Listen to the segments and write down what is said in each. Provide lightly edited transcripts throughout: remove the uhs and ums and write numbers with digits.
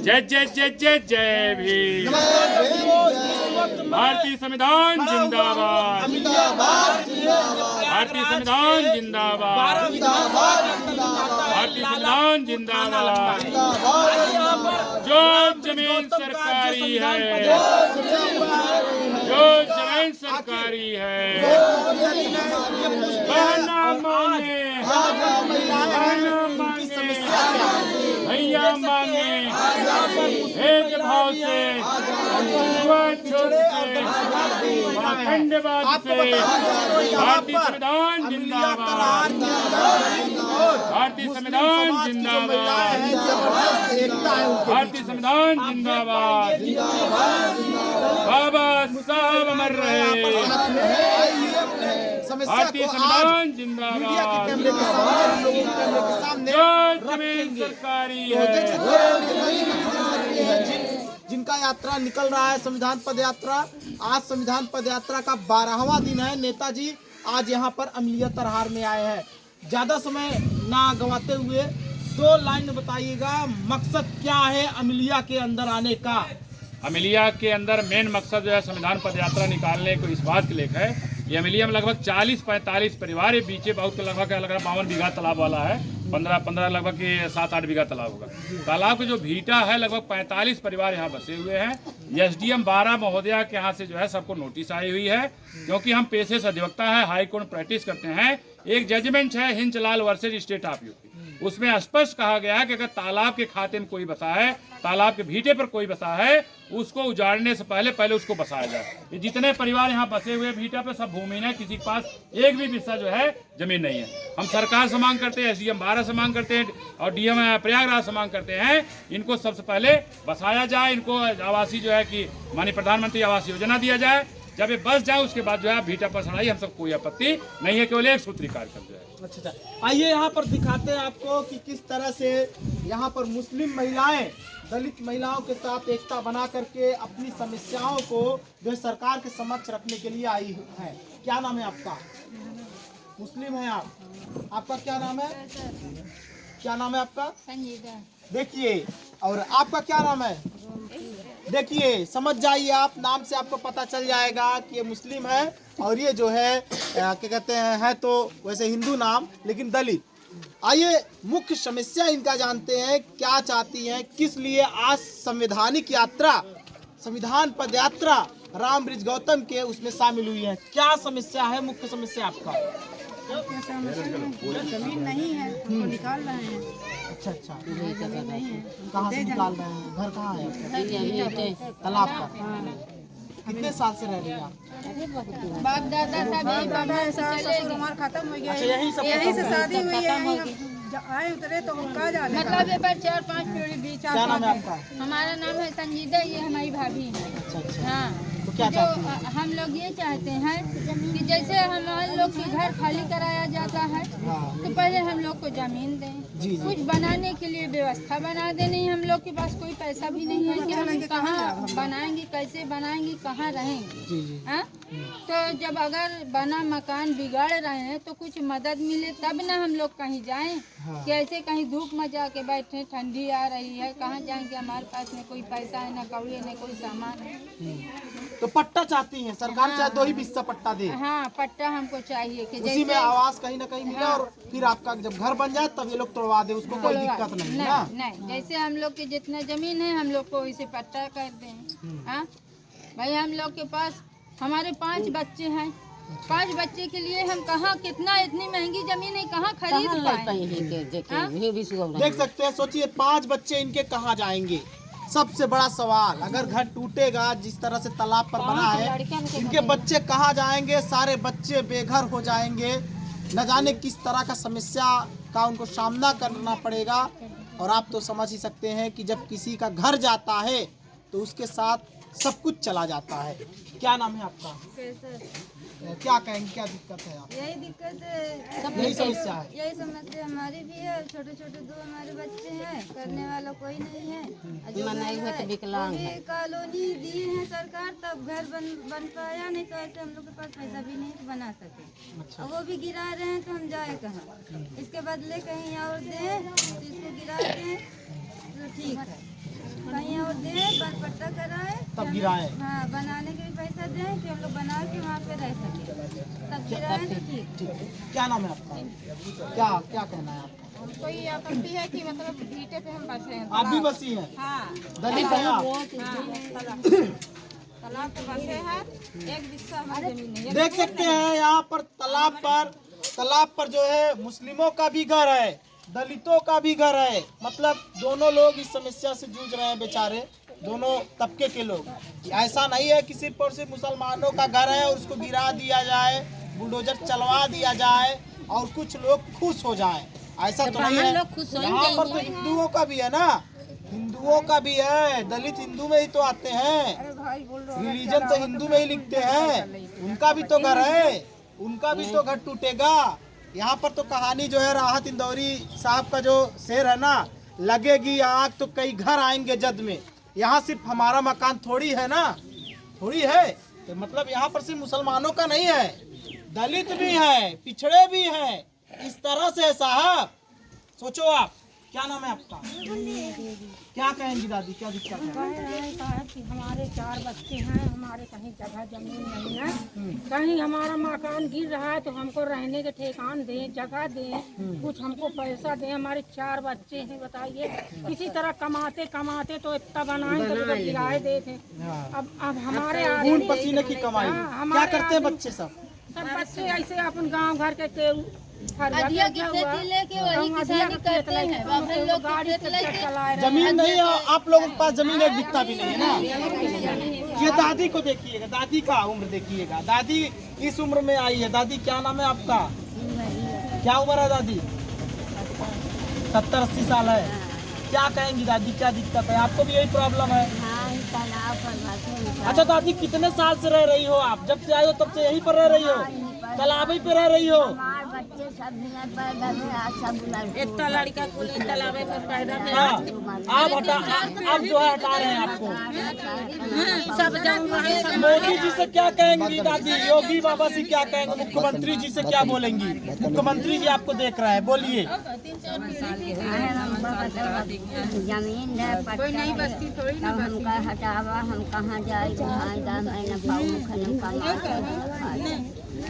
जय जय जय जय जय भीम। भारतीय संविधान जिंदाबाद, भारतीय संविधान जिंदाबाद, भारतीय संविधान जिंदाबाद। जो जमीन सरकारी है, जो जमीन सरकारी है, बहना मांगे, भैया मांगे, भेदभाव से, खंडवाद से। भारतीय संविधान जिंदाबाद, भारतीय संविधान जिंदाबाद, भारतीय संविधान जिंदाबाद। बाबा साहब अमर रहे। भारतीय संविधान जिंदाबाद। जो जमीन सरकारी है, जिनका यात्रा निकल रहा है संविधान पद यात्रा। आज संविधान पद यात्रा का 12वां दिन है। नेताजी आज यहाँ पर अमलिया तरहार में आए हैं। ज्यादा समय ना गंवाते हुए 2 लाइन बताइएगा, मकसद क्या है अमलिया के अंदर आने का? अमलिया के अंदर मेन मकसद जो है संविधान पद यात्रा निकालने को इस बात के लेकर है। ये अमलिया में लगभग 40-45 परिवार है। बीचे बहुत लगभग 52 बीघा तालाब वाला है। 15 लगभग 7-8 बीघा तालाब होगा। तालाब के जो भीटा है लगभग 45 परिवार यहाँ बसे हुए हैं। SDM 12 महोदया के यहाँ से जो है सबको नोटिस आई हुई है, क्योंकि हम पेशे से अधिवक्ता है, हाई कोर्ट प्रैक्टिस करते हैं। एक जजमेंट है हिंचलाल वर्सेज स्टेट ऑफ यूपी, उसमें स्पष्ट कहा गया है कि अगर तालाब के खाते में कोई बसा है, तालाब के भीटे पर कोई बसा है, उसको उजाड़ने से पहले उसको बसाया जाए। ये जितने परिवार यहाँ बसे हुए भीटा पे सब भूमिहीन है, किसी के पास एक भी हिस्सा जो है जमीन नहीं है। हम सरकार से मांग करते हैं, SDM 12 से मांग करते हैं और DM प्रयागराज से मांग करते हैं, इनको सबसे पहले बसाया जाए। इनको आवासीय जो है कि माननीय प्रधानमंत्री आवास योजना दिया जाए। जब ये बस जाए उसके बाद जो है भीटा पर चढ़ाई, हम सब कोई आपत्ति नहीं है, केवल एक सूत्री कार्यक्रम जो है। अच्छा, आइए यहाँ पर दिखाते हैं आपको कि किस तरह से यहाँ पर मुस्लिम महिलाएं दलित महिलाओं के साथ एकता बना करके अपनी समस्याओं को जो सरकार के समक्ष रखने के लिए आई है। क्या नाम है आपका? मुस्लिम है आप? आपका क्या नाम है? क्या नाम है आपका? संजीदा। देखिए, और आपका क्या नाम है? देखिए, समझ जाइए आप, नाम से आपको पता चल जाएगा कि ये मुस्लिम है और ये जो है क्या कहते हैं तो वैसे हिंदू नाम, लेकिन दलित। आइए मुख्य समस्या इनका जानते हैं, क्या चाहती हैं, किस लिए आज संवैधानिक यात्रा, संविधान पद यात्रा राम ब्रिज गौतम के उसमें शामिल हुई है। क्या समस्या है, मुख्य समस्या आपका? जमीन नहीं है, हमको निकाल रहे हैं। अच्छा, जमीन नहीं है, कहाँ से निकाल रहे हैं? घर कहाँ है? तालाब पर। कितने साल से रह रही हैं आप? बाप दादा सब यही बाबा ससुर हमारा खत्म हो गया। अच्छा, यही से शादी हुई है, आए उतरे तो कहा जाने मतलब ये पर 4-5 पीढ़ी बीच। क्या नाम है आपका? हमारा नाम है संजीदा, ये हमारी भाभी है। अच्छा, हाँ, तो क्या चाहती हैं? हम लोग ये चाहते हैं कि जैसे हमारे लोग के घर खाली कराया जाता है तो पहले हम लोग को जमीन दें, कुछ बनाने के लिए व्यवस्था बना दें। नहीं, हम लोग के पास कोई पैसा भी नहीं है कि हम कहाँ बनाएंगे, कैसे बनाएंगे, कहाँ रहेंगे। हाँ, तो जब अगर बना मकान बिगाड़ रहे हैं तो कुछ मदद मिले तब ना हम लोग कहीं जाएं। कि ऐसे कहीं धूप में जाके बैठे, ठंडी आ रही है, कहाँ जाएंगे, हमारे पास में कोई पैसा है, ना कौड़ी है, ना कोई सामान है। तो पट्टा चाहती हैं सरकार? चाहे 2 ही हिस्सा पट्टा दे। हाँ, पट्टा हमको चाहिए कि उसी में आवास कहीं ना कहीं मिले और फिर आपका जब घर बन जाए तब ये लोग तोड़वा दे, उसको कोई दिक्कत नहीं है ना? नहीं, जैसे हम लोग की जितना जमीन है हम लोग को इसे पट्टा कर दें। हाँ भाई, हम लोग के पास हमारे 5 बच्चे हैं। 5 बच्चे के लिए हम कहाँ, कितना इतनी महंगी जमीन है, कहाँ खरीद पाएंगे? देख सकते हैं, सोचिए 5 बच्चे इनके कहाँ जाएंगे? सबसे बड़ा सवाल, अगर घर टूटेगा जिस तरह से तालाब पर बना है, इनके बच्चे कहाँ जाएंगे? सारे बच्चे बेघर हो जाएंगे। न जाने किस तरह का समस्या का उनको सामना करना पड़ेगा। और आप तो समझ ही सकते हैं कि जब किसी का घर जाता है तो उसके साथ सब कुछ चला जाता है। क्या नाम है आपका? क्या कहेंगे, क्या दिक्कत है आप? यही दिक्कत है, यही समस्या है। यही समस्या हमारी भी है। छोटे छोटे 2 हमारे बच्चे हैं, करने वाला कोई नहीं है। विकलांग है। कॉलोनी दी है सरकार, तब घर बन पाया, नहीं तो ऐसे हम लोग के पास पैसा भी नहीं बना सके। अच्छा। वो भी गिरा रहे हैं तो हम जाए कहाँ? इसके बदले कहीं और दे तो इसको गिरा दें तो ठीक है। गिराएं। हाँ, बनाने के भी पैसा दें कि हम लोग बना के वहाँ पे रह सकें, तब गिराएं तो ठीक। ठीक है, क्या नाम है आपका? क्या क्या कहना है आपका? हमको ये आपत्ति है कि मतलब ईंटे पे हम बसे हैं। आप भी बसी हैं? हाँ, दलित हैं आप? तालाब पे बसे हैं, एक बिस्सा हमारी जमीन नहीं है। देख सकते हैं यहाँ पर तालाब पर जो है मुस्लिमों का भी घर है, दलितों का भी घर है। मतलब दोनों लोग इस समस्या से जूझ रहे हैं बेचारे, दोनों तबके के लोग। ऐसा नहीं है कि सिर्फ और सिर्फ मुसलमानों का घर है और उसको गिरा दिया जाए, बुलडोजर चलवा दिया जाए और कुछ लोग खुश हो जाएं। ऐसा तो नहीं है। यहाँ पर तो हिंदुओं का भी है ना, हिंदुओं का भी है। दलित हिंदू में ही तो आते हैं, रिलीजन तो हिंदू में ही लिखते हैं। उनका भी तो घर है, उनका भी तो घर टूटेगा। यहाँ पर तो कहानी जो है राहत इंदौरी साहब का जो शेर है ना, लगेगी आग तो कई घर आएंगे जद में। यहाँ सिर्फ हमारा मकान थोड़ी है ना, थोड़ी है। तो मतलब यहाँ पर सिर्फ मुसलमानों का नहीं है, दलित भी है, पिछड़े भी हैं। इस तरह से साहब सोचो आप। क्या नाम है आपका? क्या कहेंगी दादी, क्या दिक्कत है? कि हमारे 4 बच्चे हैं, हमारे कहीं जगह जमीन नहीं है, कहीं हमारा मकान गिर रहा है तो हमको रहने के ठेकान दें, जगह दें, कुछ हमको पैसा दें। हमारे 4 बच्चे हैं, बताइए किसी तरह कमाते कमाते तो इतना बनाए तो किराए देते। अब हमारे खून पसीने की कमाई। क्या करते हैं बच्चे सब? बच्चे ऐसे अपन गांव घर के अधिया की खेती लेके वही किसानी करते हैं। अपने लोग की खेत लेके जमीन नहीं है आप लोगों के पास, जमीन एक बिकता भी नहीं है ना। ये दादी को देखिएगा, दादी का उम्र देखिएगा। दादी इस उम्र में आई है। दादी क्या नाम है आपका? क्या उम्र है दादी? 70-80 साल है। क्या कहेंगी दादी, क्या दिक्कत है? आपको भी यही प्रॉब्लम है? अच्छा दादी, कितने साल से रह रही हो आप? जब से आई हो तब से यहीं पर रह रही हो, तालाब ही पे रह रही हो? बच्चे सब इतना लड़का को तालाब पर पैदा आप जो है हटा रहे हैं आपको। सब मोदी जी से क्या कहेंगी दादी? योगी बाबा से क्या कहेंगे? मुख्यमंत्री जी से क्या बोलेंगी? मुख्यमंत्री जी आपको देख रहा है, बोलिए। जमीन है, कोई नहीं बस्ती थोड़ी ना हमका हटावा, हम कहाँ जाए?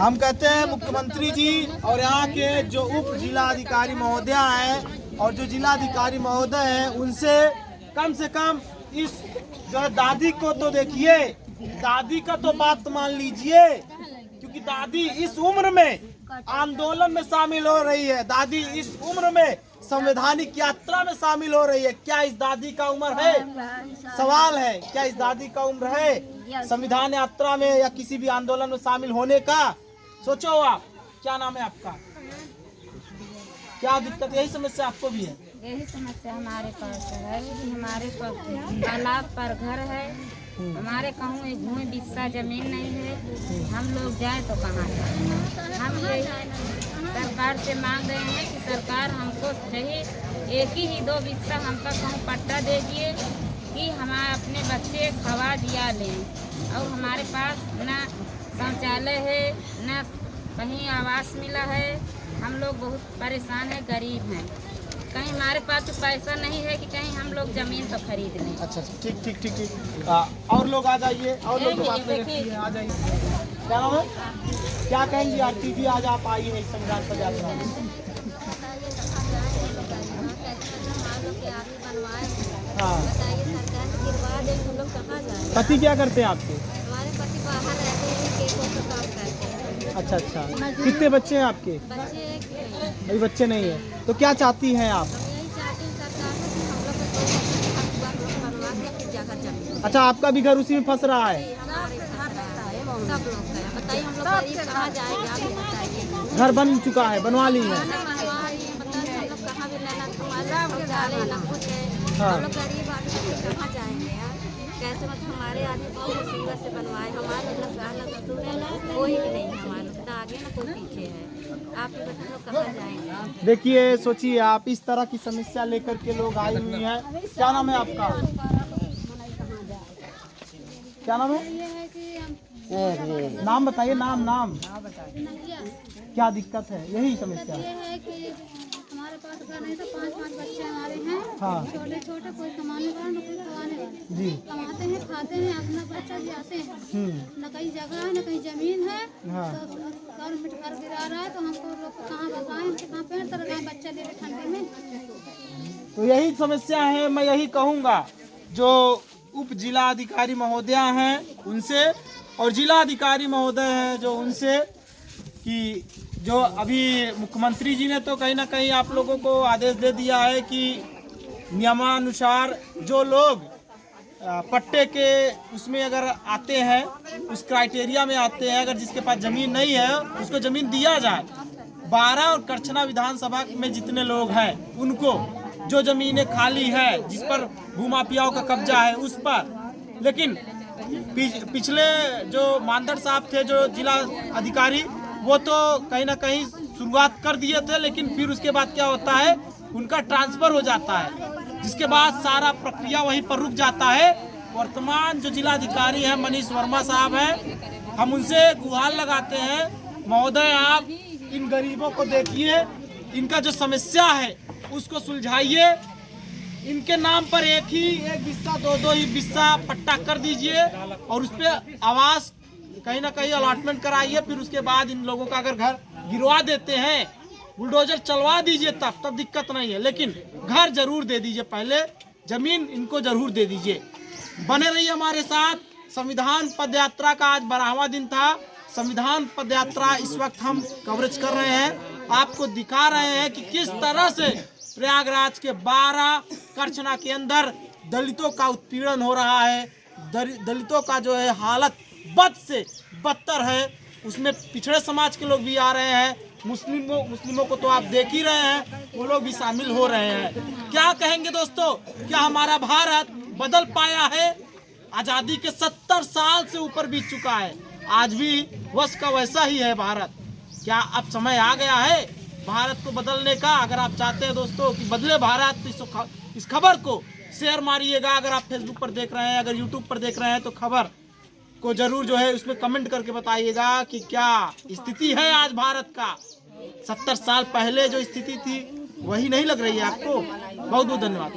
हम कहते हैं मुख्यमंत्री जी और यहाँ के जो उप जिलाधिकारी महोदय हैं और जो जिलाधिकारी महोदय हैं, उनसे से कम इस जो है दादी को तो देखिए, दादी का तो बात मान लीजिए, क्योंकि दादी इस उम्र में आंदोलन में शामिल हो रही है। दादी इस उम्र में संवैधानिक यात्रा में शामिल हो रही है। क्या इस दादी का उम्र है? सवाल है, क्या इस दादी का उम्र है संविधान यात्रा में या किसी भी आंदोलन में शामिल होने का? सोचो आप। क्या नाम है आपका? क्या दिक्कत, यही समस्या आपको भी है? यही समस्या हमारे पास है। हमारे तालाब पर घर है, हमारे कहूँ एक भूमि बिस्सा जमीन नहीं है। हम लोग जाए तो कहाँ जाए? हम सरकार से मांग रहे हैं कि सरकार हमको चाहिए एक ही 2 बिस्सा हमका कहूँ पट्टा दीजिए कि हम अपने बच्चे खवा दिया लें। और हमारे पास न शौचालय है, न कहीं आवास मिला है। हम लोग बहुत परेशान हैं, गरीब हैं। कहीं हमारे पास तो पैसा नहीं है कि कहीं हम लोग जमीन तो खरीद लें। अच्छा, ठीक ठीक ठीक ठीक। और लोग आ जाइए, और लोग बात करें, आ जाइए। क्या नाम है? क्या कहेंगी आरती जी? आज आप आई है संविधान पद यात्रा में। हाँ, पति क्या करते हैं आपके? हमारे पति बाहर रहते हैं, केकों का काम करते हैं। अच्छा अच्छा। कितने बच्चे हैं आपके? बच्चे एक हैं। अभी बच्चे नहीं है, तो क्या चाहती हैं आप? हम यही चाहते हैं सरकार से कि हम लोग को बनवा के अपनी जगह जमीन। अच्छा, आपका भी घर उसी में फंस रहा है? हमारे घर रहता है, सब लोग का है। बताइए हम लोग गरीब कहाँ जाएंगे? आप ही बताइए। घर बन चुका है, बनवा ली है? बताइए हम लोग कहाँ भी लेना, हमारे शौचालय ना कुछ है। हाँ। हम लोग गरीब आदमी कहाँ जाएंगे यार? कैसे मतलब हमारे आदमी बहुत मुसीबत से बनवाए। हमारे लोग ससुर कोई भी नहीं है, हमारे लोग ना आगे ना कोई पीछे है। आप ही बच्चे लोग कहाँ जाएंगे? देखिए, सोचिए आप, इस तरह की समस्या लेकर के लोग आई हुई हैं। क्या नाम है आपका? क्या नाम है? नाम बताइए, नाम। क्या दिक्कत है? यही समस्या ये है कि हमारे पास घर नहीं तो 5 बच्चे हमारे हैं। हाँ छोटे छोटे, कोई कमाने वाला ना कोई कमाने वाला। जी। कमाते हैं खाते हैं, अपना बच्चा जाते हैं, न कहीं जगह है न कहीं जमीन है। तो गवर्नमेंट घर गिरा रहा है, तो हमको लोग को कहाँ बताएं, कहाँ पेड़ तर लगाएं बच्चा दे ठंडे में। तो यही समस्या है। मैं यही कहूँगा जो उप जिला अधिकारी महोदय हैं उनसे और जिला अधिकारी महोदय हैं जो उनसे, कि जो अभी मुख्यमंत्री जी ने तो कहीं ना कहीं आप लोगों को आदेश दे दिया है कि नियमानुसार जो लोग पट्टे के उसमें अगर आते हैं, उस क्राइटेरिया में आते हैं, अगर जिसके पास ज़मीन नहीं है उसको ज़मीन दिया जाए। 12 और करछना विधानसभा में जितने लोग हैं उनको जो ज़मीनें खाली है, जिस पर भूमाफियाओं का कब्जा है उस पर। लेकिन पिछले जो मानदर साहब थे जो जिला अधिकारी, वो तो कहीं ना कहीं शुरुआत कर दिए थे, लेकिन फिर उसके बाद क्या होता है, उनका ट्रांसफ़र हो जाता है, जिसके बाद सारा प्रक्रिया वहीं पर रुक जाता है। वर्तमान जो जिलाधिकारी हैं मनीष वर्मा साहब हैं, हम उनसे गुहार लगाते हैं, महोदय आप इन गरीबों को देखिए, इनका जो समस्या है उसको सुलझाइए। इनके नाम पर एक बिस्सा दो ही बिस्सा पट्टा कर दीजिए और उस पर आवास कहीं ना कहीं अलॉटमेंट कराइए। फिर उसके बाद इन लोगों का अगर घर गिरवा देते हैं, बुलडोजर चलवा दीजिए, तब दिक्कत नहीं है, लेकिन घर जरूर दे दीजिए, पहले जमीन इनको जरूर दे दीजिए। बने रहिए हमारे साथ। संविधान पदयात्रा का आज 12वां दिन था। संविधान पदयात्रा इस वक्त हम कवरेज कर रहे हैं, आपको दिखा रहे हैं कि किस तरह से प्रयागराज के 12 करछना के अंदर दलितों का उत्पीड़न हो रहा है। दलितों का जो है हालत बद से बदतर है। उसमें पिछड़े समाज के लोग भी आ रहे हैं, मुस्लिमों को तो आप देख ही रहे हैं, वो लोग भी शामिल हो रहे हैं। क्या कहेंगे दोस्तों, क्या हमारा भारत बदल पाया है? आज़ादी के 70 साल से ऊपर बीत चुका है, आज भी वैसा का वैसा ही है भारत। क्या अब समय आ गया है भारत को बदलने का? अगर आप चाहते हैं दोस्तों कि बदले भारत, तो इस खबर को शेयर मारिएगा। अगर आप फेसबुक पर देख रहे हैं, अगर यूट्यूब पर देख रहे हैं, तो खबर को जरूर जो है उसमें कमेंट करके बताइएगा कि क्या स्थिति है आज भारत का। 70 साल पहले जो स्थिति थी वही नहीं लग रही है आपको? बहुत बहुत धन्यवाद।